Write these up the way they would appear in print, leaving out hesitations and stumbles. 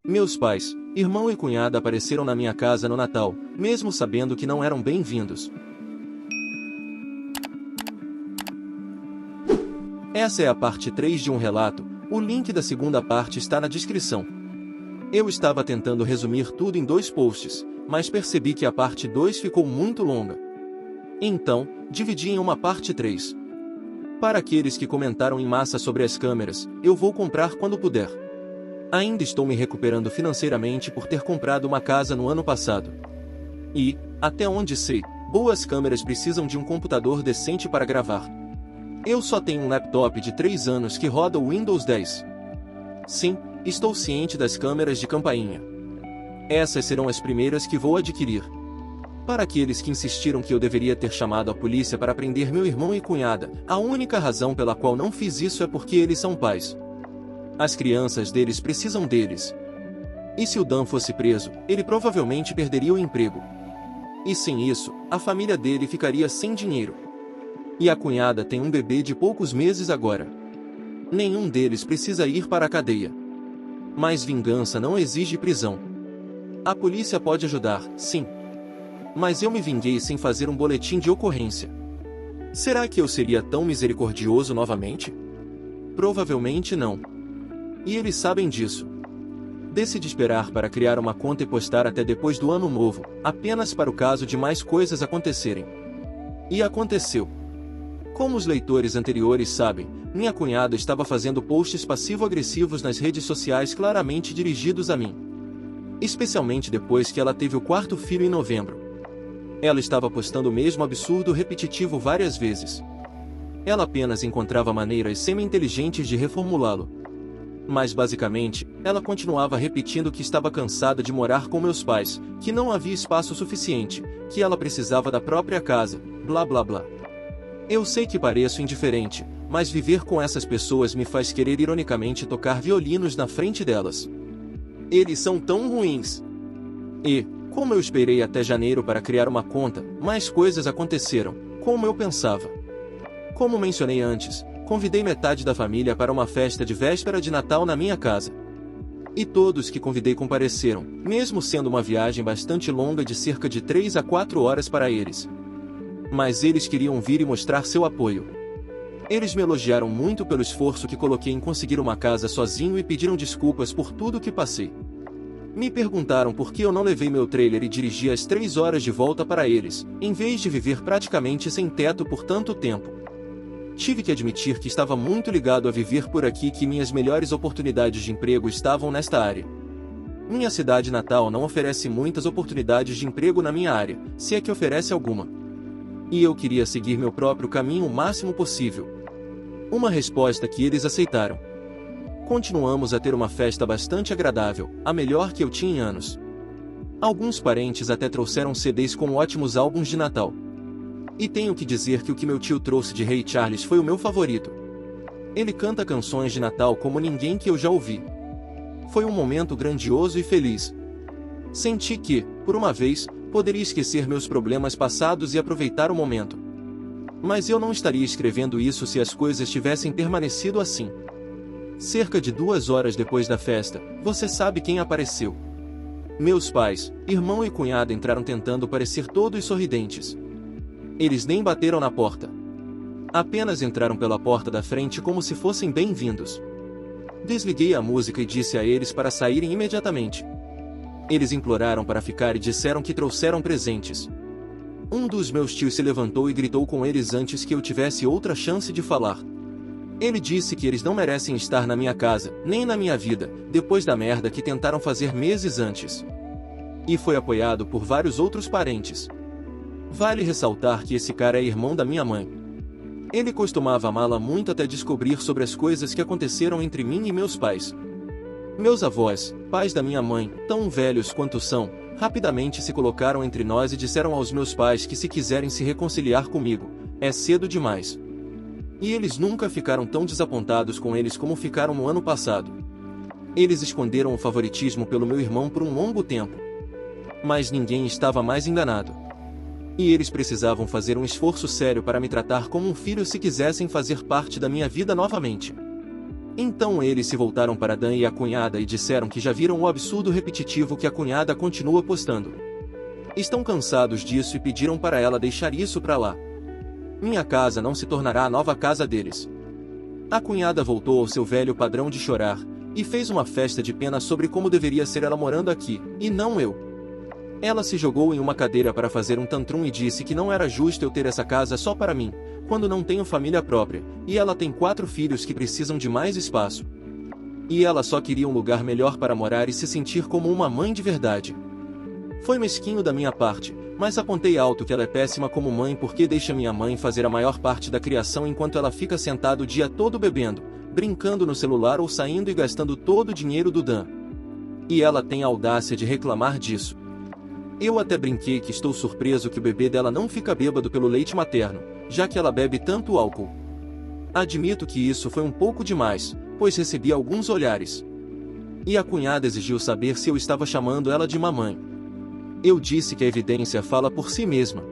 Meus pais, irmão e cunhada apareceram na minha casa no Natal, mesmo sabendo que não eram bem-vindos. Essa é a parte 3 de um relato, o link da segunda parte está na descrição. Eu estava tentando resumir tudo em 2 posts, mas percebi que a parte 2 ficou muito longa. Então, dividi em uma parte 3. Para aqueles que comentaram em massa sobre as câmeras, eu vou comprar quando puder. Ainda estou me recuperando financeiramente por ter comprado uma casa no ano passado. E, até onde sei, boas câmeras precisam de um computador decente para gravar. Eu só tenho um laptop de 3 anos que roda o Windows 10. Sim, estou ciente das câmeras de campainha. Essas serão as primeiras que vou adquirir. Para aqueles que insistiram que eu deveria ter chamado a polícia para prender meu irmão e cunhada, a única razão pela qual não fiz isso é porque eles são pais. As crianças deles precisam deles. E se o Dan fosse preso, ele provavelmente perderia o emprego. E sem isso, a família dele ficaria sem dinheiro. E a cunhada tem um bebê de poucos meses agora. Nenhum deles precisa ir para a cadeia. Mas vingança não exige prisão. A polícia pode ajudar, sim. Mas eu me vinguei sem fazer um boletim de ocorrência. Será que eu seria tão misericordioso novamente? Provavelmente não. E eles sabem disso. Decidi esperar para criar uma conta e postar até depois do ano novo, apenas para o caso de mais coisas acontecerem. E aconteceu. Como os leitores anteriores sabem, minha cunhada estava fazendo posts passivo-agressivos nas redes sociais claramente dirigidos a mim. Especialmente depois que ela teve o 4º filho em novembro. Ela estava postando o mesmo absurdo repetitivo várias vezes. Ela apenas encontrava maneiras semi-inteligentes de reformulá-lo. Mas basicamente, ela continuava repetindo que estava cansada de morar com meus pais, que não havia espaço suficiente, que ela precisava da própria casa, blá blá blá. Eu sei que pareço indiferente, mas viver com essas pessoas me faz querer ironicamente tocar violinos na frente delas. Eles são tão ruins. E, como eu esperei até janeiro para criar uma conta, mais coisas aconteceram, como eu pensava. Como mencionei antes, convidei metade da família para uma festa de véspera de Natal na minha casa. E todos que convidei compareceram, mesmo sendo uma viagem bastante longa de cerca de 3 a 4 horas para eles. Mas eles queriam vir e mostrar seu apoio. Eles me elogiaram muito pelo esforço que coloquei em conseguir uma casa sozinho e pediram desculpas por tudo que passei. Me perguntaram por que eu não levei meu trailer e dirigi as 3 horas de volta para eles, em vez de viver praticamente sem teto por tanto tempo. Tive que admitir que estava muito ligado a viver por aqui e que minhas melhores oportunidades de emprego estavam nesta área. Minha cidade natal não oferece muitas oportunidades de emprego na minha área, se é que oferece alguma. E eu queria seguir meu próprio caminho o máximo possível. Uma resposta que eles aceitaram. Continuamos a ter uma festa bastante agradável, a melhor que eu tinha em anos. Alguns parentes até trouxeram CDs com ótimos álbuns de Natal. E tenho que dizer que o que meu tio trouxe de Ray Charles foi o meu favorito. Ele canta canções de Natal como ninguém que eu já ouvi. Foi um momento grandioso e feliz. Senti que, por uma vez, poderia esquecer meus problemas passados e aproveitar o momento. Mas eu não estaria escrevendo isso se as coisas tivessem permanecido assim. Cerca de 2 horas depois da festa, você sabe quem apareceu. Meus pais, irmão e cunhada entraram tentando parecer todos sorridentes. Eles nem bateram na porta. Apenas entraram pela porta da frente como se fossem bem-vindos. Desliguei a música e disse a eles para saírem imediatamente. Eles imploraram para ficar e disseram que trouxeram presentes. Um dos meus tios se levantou e gritou com eles antes que eu tivesse outra chance de falar. Ele disse que eles não merecem estar na minha casa, nem na minha vida, depois da merda que tentaram fazer meses antes. E foi apoiado por vários outros parentes. Vale ressaltar que esse cara é irmão da minha mãe. Ele costumava amá-la muito até descobrir sobre as coisas que aconteceram entre mim e meus pais. Meus avós, pais da minha mãe, tão velhos quanto são, rapidamente se colocaram entre nós e disseram aos meus pais que se quiserem se reconciliar comigo, é cedo demais. E eles nunca ficaram tão desapontados com eles como ficaram no ano passado. Eles esconderam o favoritismo pelo meu irmão por um longo tempo. Mas ninguém estava mais enganado. E eles precisavam fazer um esforço sério para me tratar como um filho se quisessem fazer parte da minha vida novamente. Então eles se voltaram para Dan e a cunhada e disseram que já viram o absurdo repetitivo que a cunhada continua postando. Estão cansados disso e pediram para ela deixar isso pra lá. Minha casa não se tornará a nova casa deles. A cunhada voltou ao seu velho padrão de chorar, e fez uma festa de pena sobre como deveria ser ela morando aqui, e não eu. Ela se jogou em uma cadeira para fazer um tantrum e disse que não era justo eu ter essa casa só para mim, quando não tenho família própria, e ela tem 4 filhos que precisam de mais espaço. E ela só queria um lugar melhor para morar e se sentir como uma mãe de verdade. Foi mesquinho da minha parte, mas apontei alto que ela é péssima como mãe porque deixa minha mãe fazer a maior parte da criação enquanto ela fica sentada o dia todo bebendo, brincando no celular ou saindo e gastando todo o dinheiro do Dan. E ela tem a audácia de reclamar disso. Eu até brinquei que estou surpreso que o bebê dela não fica bêbado pelo leite materno, já que ela bebe tanto álcool. Admito que isso foi um pouco demais, pois recebi alguns olhares. E a cunhada exigiu saber se eu estava chamando ela de mamãe. Eu disse que a evidência fala por si mesma.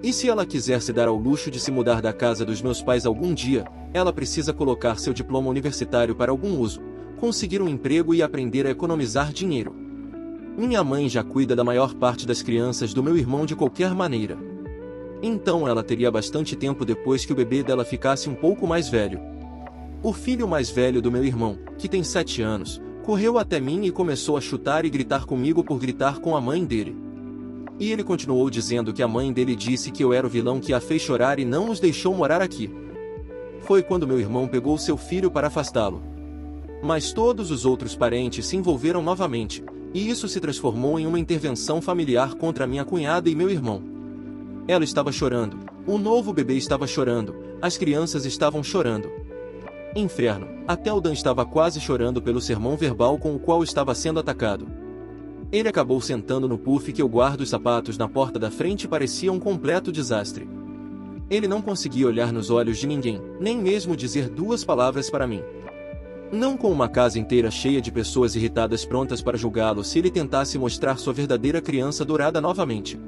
E se ela quiser se dar ao luxo de se mudar da casa dos meus pais algum dia, ela precisa colocar seu diploma universitário para algum uso, conseguir um emprego e aprender a economizar dinheiro. Minha mãe já cuida da maior parte das crianças do meu irmão de qualquer maneira. Então ela teria bastante tempo depois que o bebê dela ficasse um pouco mais velho. O filho mais velho do meu irmão, que tem 7 anos, correu até mim e começou a chutar e gritar comigo por gritar com a mãe dele. E ele continuou dizendo que a mãe dele disse que eu era o vilão que a fez chorar e não os deixou morar aqui. Foi quando meu irmão pegou seu filho para afastá-lo. Mas todos os outros parentes se envolveram novamente, e isso se transformou em uma intervenção familiar contra minha cunhada e meu irmão. Ela estava chorando, o novo bebê estava chorando, as crianças estavam chorando. Inferno, até o Dan estava quase chorando pelo sermão verbal com o qual estava sendo atacado. Ele acabou sentando no puff que eu guardo os sapatos na porta da frente e parecia um completo desastre. Ele não conseguia olhar nos olhos de ninguém, nem mesmo dizer 2 palavras para mim. Não com uma casa inteira cheia de pessoas irritadas prontas para julgá-lo se ele tentasse mostrar sua verdadeira criança dourada novamente.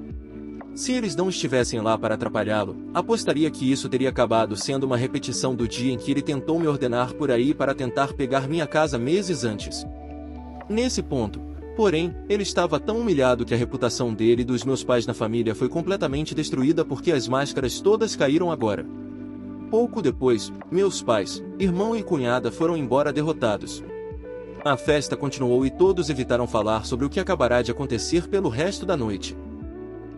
Se eles não estivessem lá para atrapalhá-lo, apostaria que isso teria acabado sendo uma repetição do dia em que ele tentou me ordenar por aí para tentar pegar minha casa meses antes. Nesse ponto, porém, ele estava tão humilhado que a reputação dele e dos meus pais na família foi completamente destruída porque as máscaras todas caíram agora. Pouco depois, meus pais, irmão e cunhada foram embora derrotados. A festa continuou e todos evitaram falar sobre o que acabará de acontecer pelo resto da noite.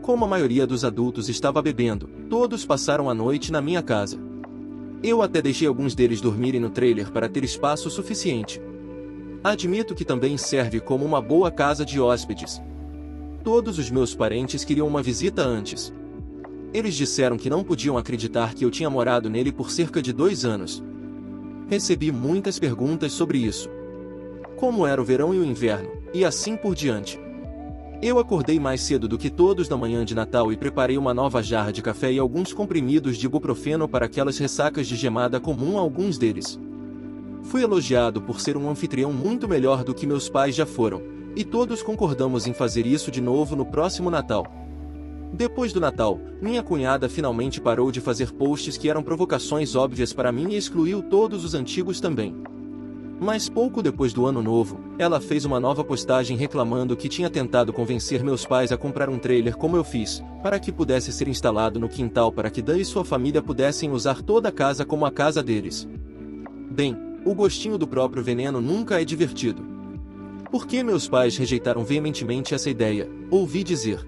Como a maioria dos adultos estava bebendo, todos passaram a noite na minha casa. Eu até deixei alguns deles dormirem no trailer para ter espaço suficiente. Admito que também serve como uma boa casa de hóspedes. Todos os meus parentes queriam uma visita antes. Eles disseram que não podiam acreditar que eu tinha morado nele por cerca de 2 anos. Recebi muitas perguntas sobre isso. Como era o verão e o inverno, e assim por diante. Eu acordei mais cedo do que todos na manhã de Natal e preparei uma nova jarra de café e alguns comprimidos de ibuprofeno para aquelas ressacas de gemada comum a alguns deles. Fui elogiado por ser um anfitrião muito melhor do que meus pais já foram, e todos concordamos em fazer isso de novo no próximo Natal. Depois do Natal, minha cunhada finalmente parou de fazer posts que eram provocações óbvias para mim e excluiu todos os antigos também. Mas pouco depois do Ano Novo, ela fez uma nova postagem reclamando que tinha tentado convencer meus pais a comprar um trailer como eu fiz, para que pudesse ser instalado no quintal para que Dan e sua família pudessem usar toda a casa como a casa deles. Bem, o gostinho do próprio veneno nunca é divertido. Por que meus pais rejeitaram veementemente essa ideia? Ouvi dizer.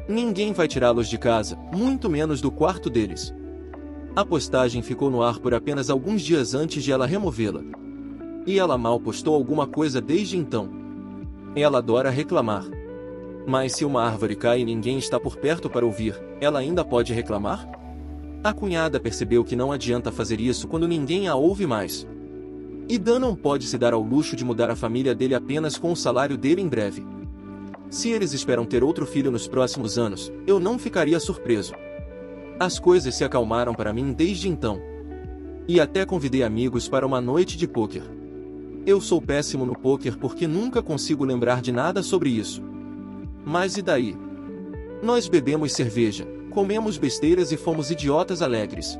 Ninguém vai tirá-los de casa, muito menos do quarto deles. A postagem ficou no ar por apenas alguns dias antes de ela removê-la. E ela mal postou alguma coisa desde então. Ela adora reclamar. Mas se uma árvore cai e ninguém está por perto para ouvir, ela ainda pode reclamar? A cunhada percebeu que não adianta fazer isso quando ninguém a ouve mais. E Dan não pode se dar ao luxo de mudar a família dele apenas com o salário dele em breve. Se eles esperam ter outro filho nos próximos anos, eu não ficaria surpreso. As coisas se acalmaram para mim desde então. E até convidei amigos para uma noite de pôquer. Eu sou péssimo no pôquer porque nunca consigo lembrar de nada sobre isso. Mas e daí? Nós bebemos cerveja, comemos besteiras e fomos idiotas alegres.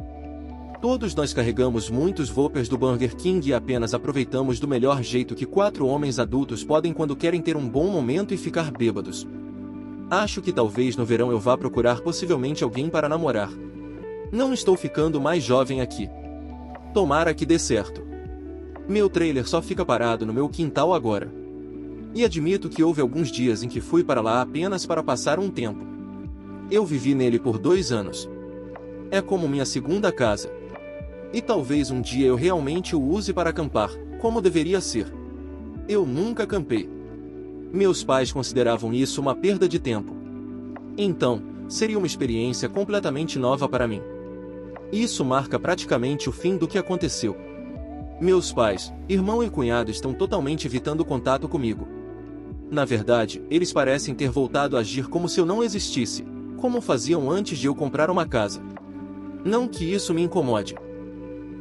Todos nós carregamos muitos Whoppers do Burger King e apenas aproveitamos do melhor jeito que 4 homens adultos podem quando querem ter um bom momento e ficar bêbados. Acho que talvez no verão eu vá procurar possivelmente alguém para namorar. Não estou ficando mais jovem aqui. Tomara que dê certo. Meu trailer só fica parado no meu quintal agora. E admito que houve alguns dias em que fui para lá apenas para passar um tempo. Eu vivi nele por 2 anos. É como minha segunda casa. E talvez um dia eu realmente o use para acampar, como deveria ser. Eu nunca acampei. Meus pais consideravam isso uma perda de tempo. Então, seria uma experiência completamente nova para mim. Isso marca praticamente o fim do que aconteceu. Meus pais, irmão e cunhado estão totalmente evitando contato comigo. Na verdade, eles parecem ter voltado a agir como se eu não existisse, como faziam antes de eu comprar uma casa. Não que isso me incomode.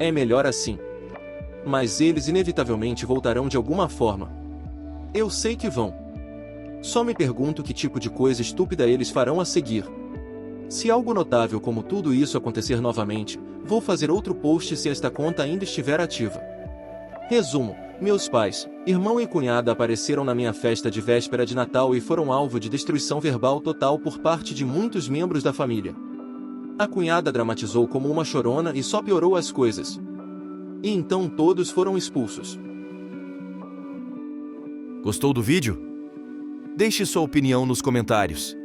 É melhor assim. Mas eles inevitavelmente voltarão de alguma forma. Eu sei que vão. Só me pergunto que tipo de coisa estúpida eles farão a seguir. Se algo notável como tudo isso acontecer novamente, vou fazer outro post se esta conta ainda estiver ativa. Resumo: meus pais, irmão e cunhada apareceram na minha festa de véspera de Natal e foram alvo de destruição verbal total por parte de muitos membros da família. A cunhada dramatizou como uma chorona e só piorou as coisas. E então todos foram expulsos. Gostou do vídeo? Deixe sua opinião nos comentários.